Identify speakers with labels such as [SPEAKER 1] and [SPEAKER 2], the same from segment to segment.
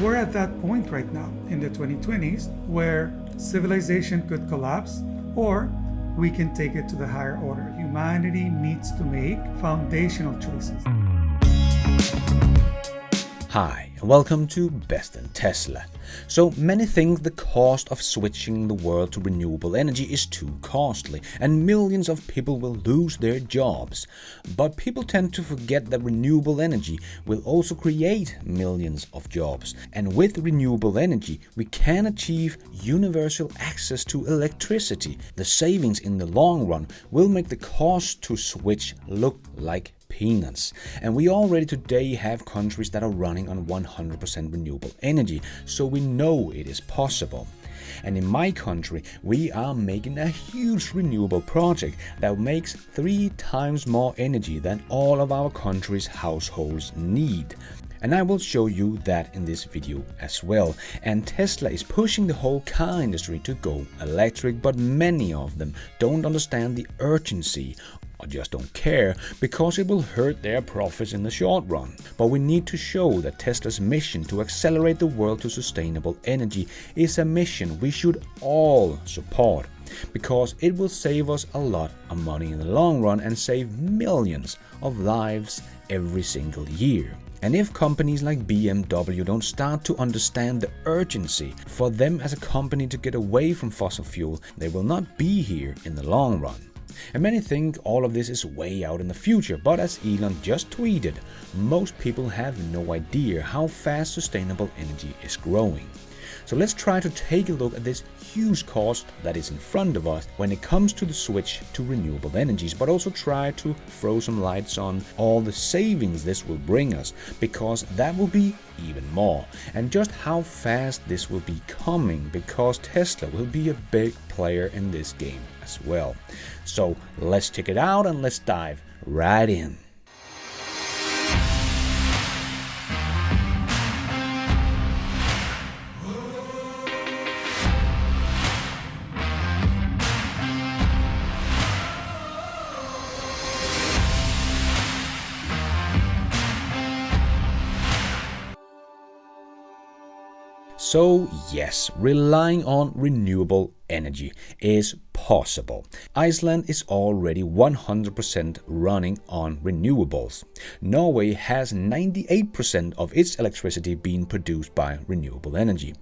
[SPEAKER 1] We're at that point right now in the 2020s where civilization could collapse or we can take it to the higher order. Humanity needs to make foundational choices.
[SPEAKER 2] Hi, and welcome to BestInTESLA. So many think the cost of switching the world to renewable energy is too costly, and millions of people will lose their jobs. But people tend to forget that renewable energy will also create millions of jobs. And with renewable energy, we can achieve universal access to electricity. The savings in the long run will make the cost to switch look like peanuts. And we already today have countries that are running on 100% renewable energy, so we know it is possible. And in my country, we are making a huge renewable project that makes 3 times more energy than all of our country's households need. And I will show you that in this video as well. And Tesla is pushing the whole car industry to go electric, but many of them don't understand the urgency or just don't care because it will hurt their profits in the short run. But we need to show that Tesla's mission to accelerate the world to sustainable energy is a mission we should all support, because it will save us a lot of money in the long run and save millions of lives every single year. And if companies like BMW don't start to understand the urgency for them as a company to get away from fossil fuel, they will not be here in the long run. And many think all of this is way out in the future, but as Elon just tweeted, most people have no idea how fast sustainable energy is growing. So let's try to take a look at this huge cost that is in front of us when it comes to the switch to renewable energies, but also try to throw some lights on all the savings this will bring us, because that will be even more, and just how fast this will be coming, because Tesla will be a big player in this game as well. So let's check it out and let's dive right in. So yes, relying on renewable energy is possible. Iceland is already 100% running on renewables. Norway has 98% of its electricity being produced by renewable energy.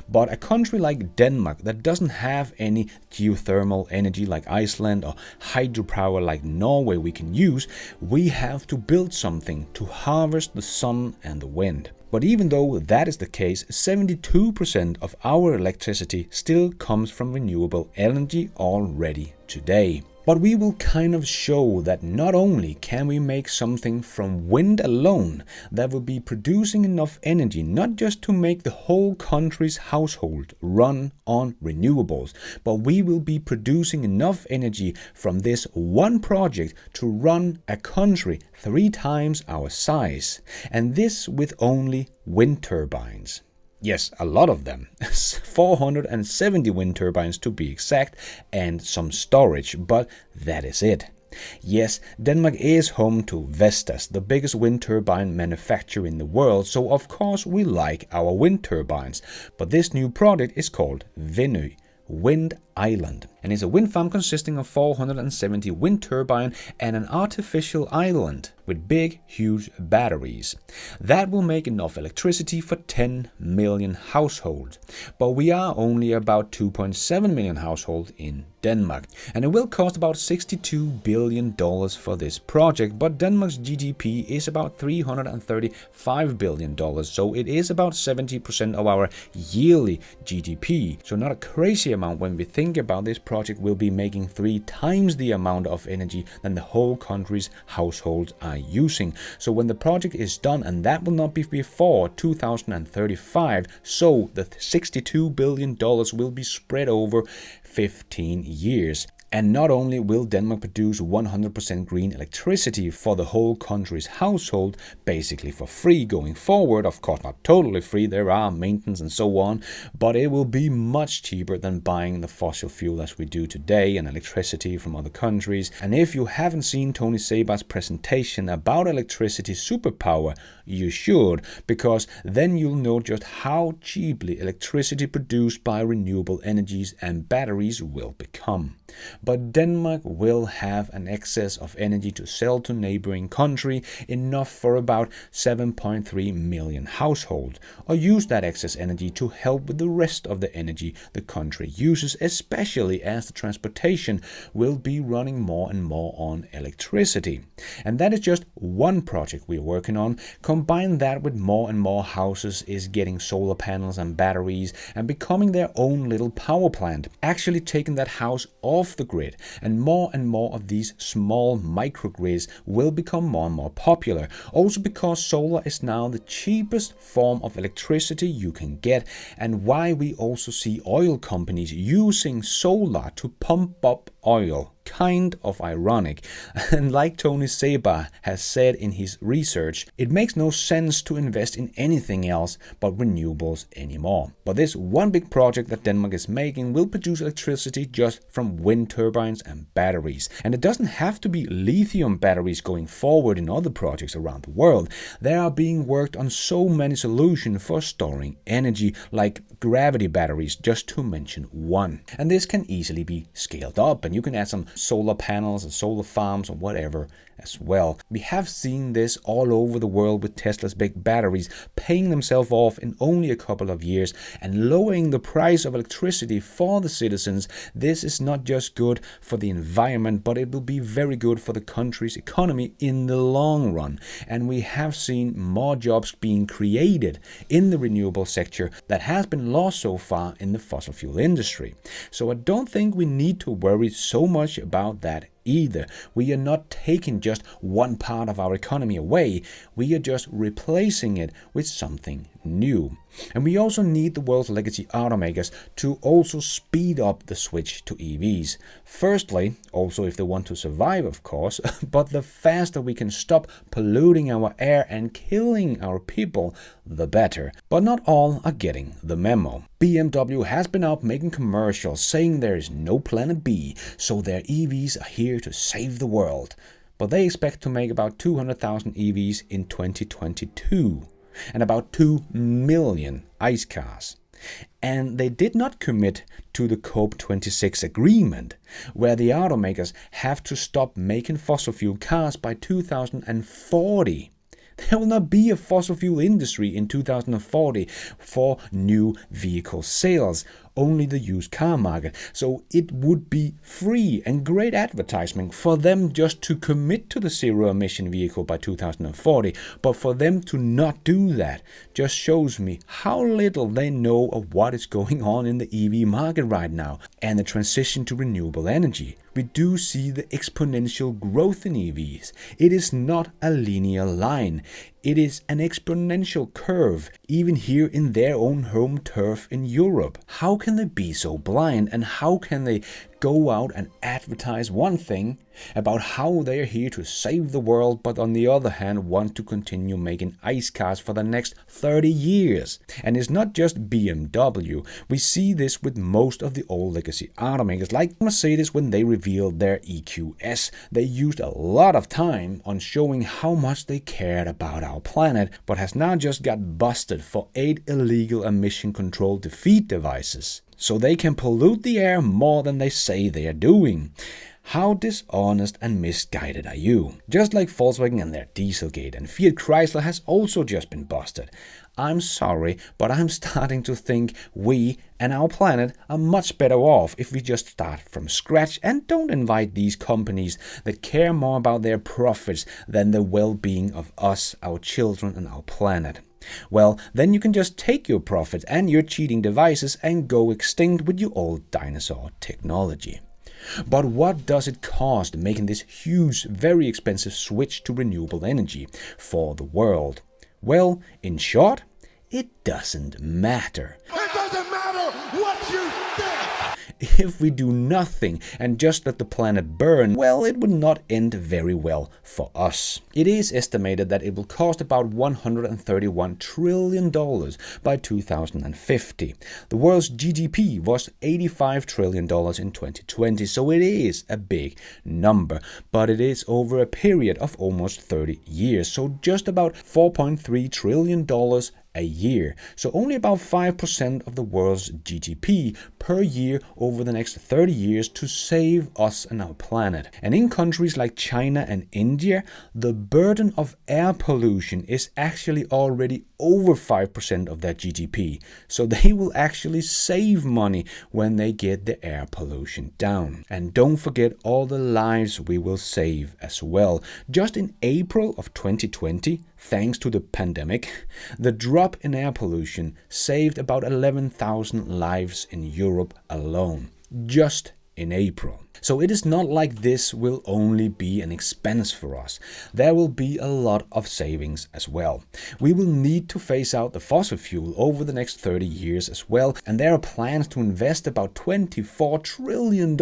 [SPEAKER 2] But a country like Denmark that doesn't have any geothermal energy like Iceland or hydropower like Norway we can use, we have to build something to harvest the sun and the wind. But even though that is the case, 72% of our electricity still comes from renewable energy already today. But we will kind of show that not only can we make something from wind alone that will be producing enough energy not just to make the whole country's household run on renewables, but we will be producing enough energy from this one project to run a country 3 times our size, and this with only wind turbines. Yes, a lot of them, 470 wind turbines to be exact, and some storage, but that is it. Yes, Denmark is home to Vestas, the biggest wind turbine manufacturer in the world, so of course we like our wind turbines. But this new project is called Venø, Wind Island, and it's a wind farm consisting of 470 wind turbines and an artificial island with big, huge batteries. That will make enough electricity for 10 million households. But we are only about 2.7 million households in Denmark, and it will cost about $62 billion for this project, but Denmark's GDP is about $335 billion, so it is about 70% of our yearly GDP, so not a crazy amount when we think about this project will be making 3 times the amount of energy than the whole country's households are using. So when the project is done, and that will not be before 2035, so the $62 billion will be spread over 15 years. And not only will Denmark produce 100% green electricity for the whole country's household, basically for free going forward, of course not totally free, there are maintenance and so on, but it will be much cheaper than buying the fossil fuel as we do today and electricity from other countries. And if you haven't seen Tony Seba's presentation about electricity superpower, you should, because then you'll know just how cheaply electricity produced by renewable energies and batteries will become. But Denmark will have an excess of energy to sell to neighboring country, enough for about 7.3 million households, or use that excess energy to help with the rest of the energy the country uses, especially as the transportation will be running more and more on electricity. And that is just one project we're working on. Combine that with more and more houses is getting solar panels and batteries and becoming their own little power plant, actually taking that house off the grid, and more of these small microgrids will become more and more popular, also because solar is now the cheapest form of electricity you can get, and why we also see oil companies using solar to pump up oil. Kind of ironic. And like Tony Seba has said in his research, it makes no sense to invest in anything else but renewables anymore. But this one big project that Denmark is making will produce electricity just from wind turbines and batteries. And it doesn't have to be lithium batteries going forward in other projects around the world. There are being worked on so many solutions for storing energy, like gravity batteries, just to mention one. And this can easily be scaled up, and you can add some solar panels and solar farms or whatever as well. We have seen this all over the world with Tesla's big batteries paying themselves off in only a couple of years and lowering the price of electricity for the citizens. This is not just good for the environment, but it will be very good for the country's economy in the long run. And we have seen more jobs being created in the renewable sector that has been lost so far in the fossil fuel industry. So I don't think we need to worry so much about that either. We are not taking just one part of our economy away, we are just replacing it with something new. And we also need the world's legacy automakers to also speed up the switch to EVs. Firstly, also if they want to survive, of course, but the faster we can stop polluting our air and killing our people, the better. But not all are getting the memo. BMW has been out making commercials saying there is no planet B, so their EVs are here to save the world. But they expect to make about 200,000 EVs in 2022 and about 2 million ICE cars. And they did not commit to the COP26 agreement, where the automakers have to stop making fossil fuel cars by 2040. There will not be a fossil fuel industry in 2040 for new vehicle sales, only the used car market. So it would be free and great advertisement for them just to commit to the zero emission vehicle by 2040. But for them to not do that just shows me how little they know of what is going on in the EV market right now and the transition to renewable energy. We do see the exponential growth in EVs. It is not a linear line. It is an exponential curve, even here in their own home turf in Europe. How can they be so blind, and how can they go out and advertise one thing about how they are here to save the world, but on the other hand want to continue making ICE cars for the next 30 years? And it's not just BMW. We see this with most of the old legacy automakers, like Mercedes when they revealed their EQS. They used a lot of time on showing how much they cared about our planet, but has now just got busted for 8 illegal emission control defeat devices. So they can pollute the air more than they say they are doing. How dishonest and misguided are you? Just like Volkswagen and their Dieselgate, and Fiat Chrysler has also just been busted. I'm sorry, but I'm starting to think we and our planet are much better off if we just start from scratch and don't invite these companies that care more about their profits than the well-being of us, our children, and our planet. Well, then you can just take your profits and your cheating devices and go extinct with your old dinosaur technology. But what does it cost making this huge, very expensive switch to renewable energy for the world? Well, in short, it doesn't matter.
[SPEAKER 3] It doesn't matter what you think!
[SPEAKER 2] If we do nothing and just let the planet burn, well, it would not end very well for us. It is estimated that it will cost about $131 trillion by 2050. The world's GDP was $85 trillion in 2020, so it is a big number, but it is over a period of almost 30 years, so just about $4.3 trillion a year. So only about 5% of the world's GDP per year over the next 30 years to save us and our planet. And in countries like China and India, the burden of air pollution is actually already over 5% of their GDP. So they will actually save money when they get the air pollution down. And don't forget all the lives we will save as well. Just in April of 2020, thanks to the pandemic, the drop in air pollution saved about 11,000 lives in Europe alone, just in April. So it is not like this will only be an expense for us. There will be a lot of savings as well. We will need to phase out the fossil fuel over the next 30 years as well, and there are plans to invest about $24 trillion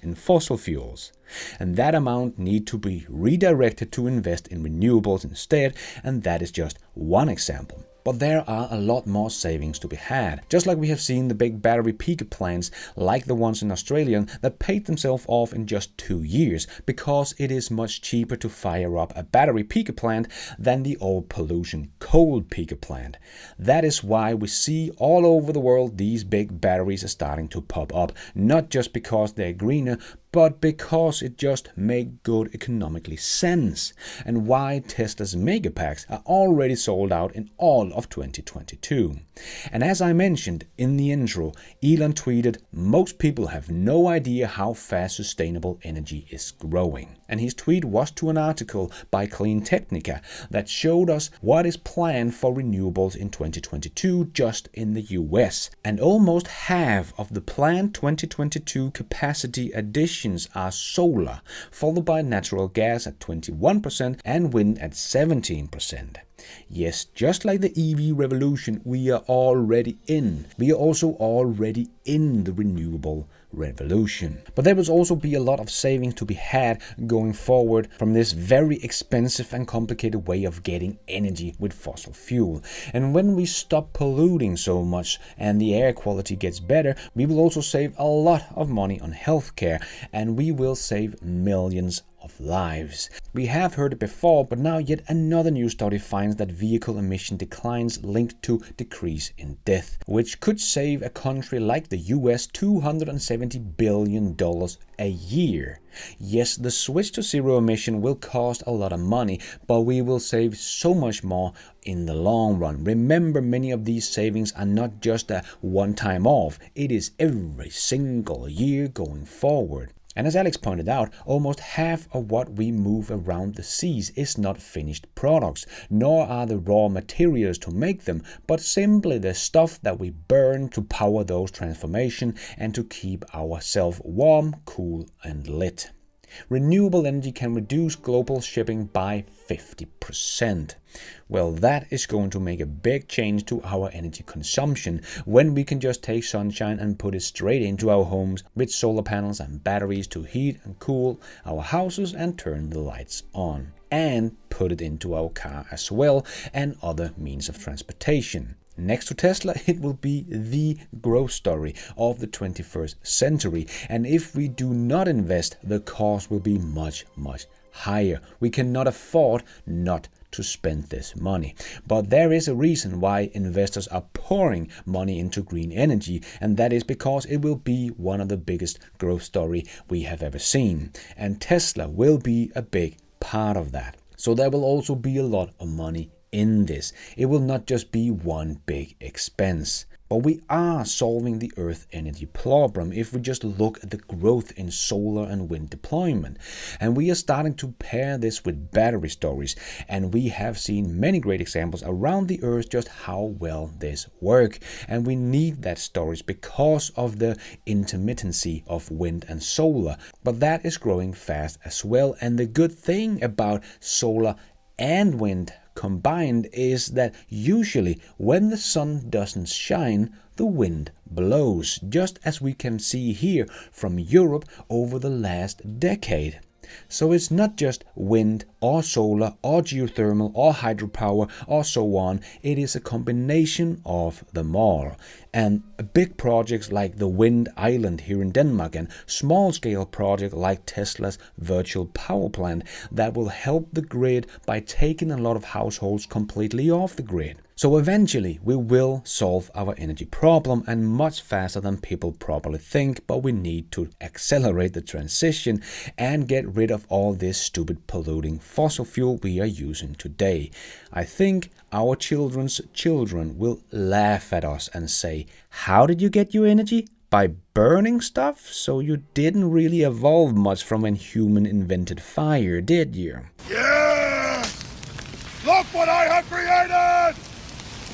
[SPEAKER 2] in fossil fuels. And that amount need to be redirected to invest in renewables instead, and that is just one example. But there are a lot more savings to be had. Just like we have seen the big battery peaker plants, like the ones in Australia, that paid themselves off in just 2 years, because it is much cheaper to fire up a battery peaker plant than the old pollution coal peaker plant. That is why we see all over the world these big batteries are starting to pop up, not just because they're greener, but because it just makes good economically sense, and why Tesla's megapacks are already sold out in all of 2022. And as I mentioned in the intro, Elon tweeted, "Most people have no idea how fast sustainable energy is growing." And his tweet was to an article by Clean Technica that showed us what is planned for renewables in 2022 just in the US. And almost half of the planned 2022 capacity additions are solar, followed by natural gas at 21% and wind at 17%. Yes, just like the EV revolution we are already in, we are also already in the renewable revolution. But there will also be a lot of savings to be had going forward from this very expensive and complicated way of getting energy with fossil fuel. And when we stop polluting so much and the air quality gets better, we will also save a lot of money on healthcare, and we will save millions of lives. We have heard it before, but now yet another new study finds that vehicle emission declines linked to decrease in death, which could save a country like the US $270 billion a year. Yes, the switch to zero emission will cost a lot of money, but we will save so much more in the long run. Remember, many of these savings are not just a one-time off, it is every single year going forward. And as Alex pointed out, almost half of what we move around the seas is not finished products, nor are the raw materials to make them, but simply the stuff that we burn to power those transformations and to keep ourselves warm, cool, and lit. Renewable energy can reduce global shipping by 50%. Well, that is going to make a big change to our energy consumption when we can just take sunshine and put it straight into our homes with solar panels and batteries to heat and cool our houses and turn the lights on, and put it into our car as well and other means of transportation. Next to Tesla, it will be the growth story of the 21st century. And if we do not invest, the cost will be much, much higher. We cannot afford not to spend this money. But there is a reason why investors are pouring money into green energy, and that is because it will be one of the biggest growth story we have ever seen. And Tesla will be a big part of that. So there will also be a lot of money in this. It will not just be one big expense. But we are solving the Earth energy problem if we just look at the growth in solar and wind deployment. And we are starting to pair this with battery storage. And we have seen many great examples around the Earth just how well this works. And we need that storage because of the intermittency of wind and solar. But that is growing fast as well. And the good thing about solar and wind combined is that usually when the sun doesn't shine, the wind blows, just as we can see here from Europe over the last decade. So it's not just wind or solar or geothermal or hydropower or so on, it is a combination of them all. And big projects like the wind island here in Denmark and small scale projects like Tesla's virtual power plant that will help the grid by taking a lot of households completely off the grid. So eventually we will solve our energy problem, and much faster than people probably think, but we need to accelerate the transition and get rid of all this stupid polluting fossil fuel we are using today. I think our children's children will laugh at us and say, "How did you get your energy? By burning stuff? So you didn't really evolve much from when human invented fire, did you?"
[SPEAKER 3] Yes! Look what I have created!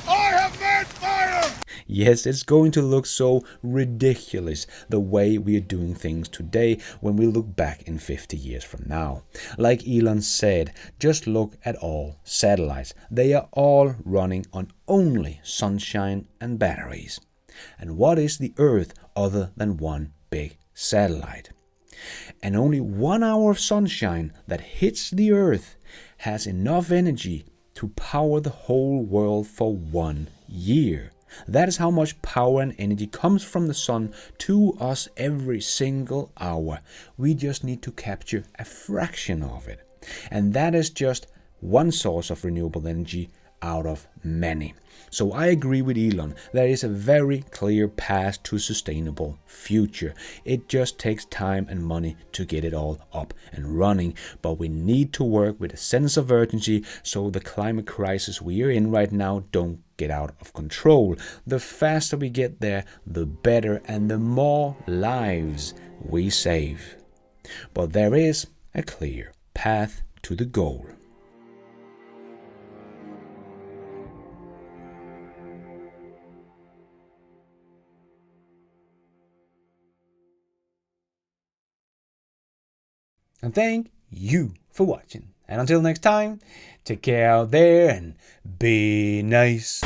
[SPEAKER 3] I have made fire!
[SPEAKER 2] Yes, it's going to look so ridiculous the way we are doing things today when we look back in 50 years from now. Like Elon said, just look at all satellites. They are all running on only sunshine and batteries. And what is the Earth other than one big satellite? And only 1 hour of sunshine that hits the Earth has enough energy to power the whole world for 1 year. That is how much power and energy comes from the sun to us every single hour. We just need to capture a fraction of it. And that is just one source of renewable energy out of many. So I agree with Elon. There is a very clear path to a sustainable future. It just takes time and money to get it all up and running. But we need to work with a sense of urgency so the climate crisis we are in right now don't get out of control. The faster we get there, the better, and the more lives we save. But there is a clear path to the goal. And thank you for watching. And until next time, take care out there and be nice.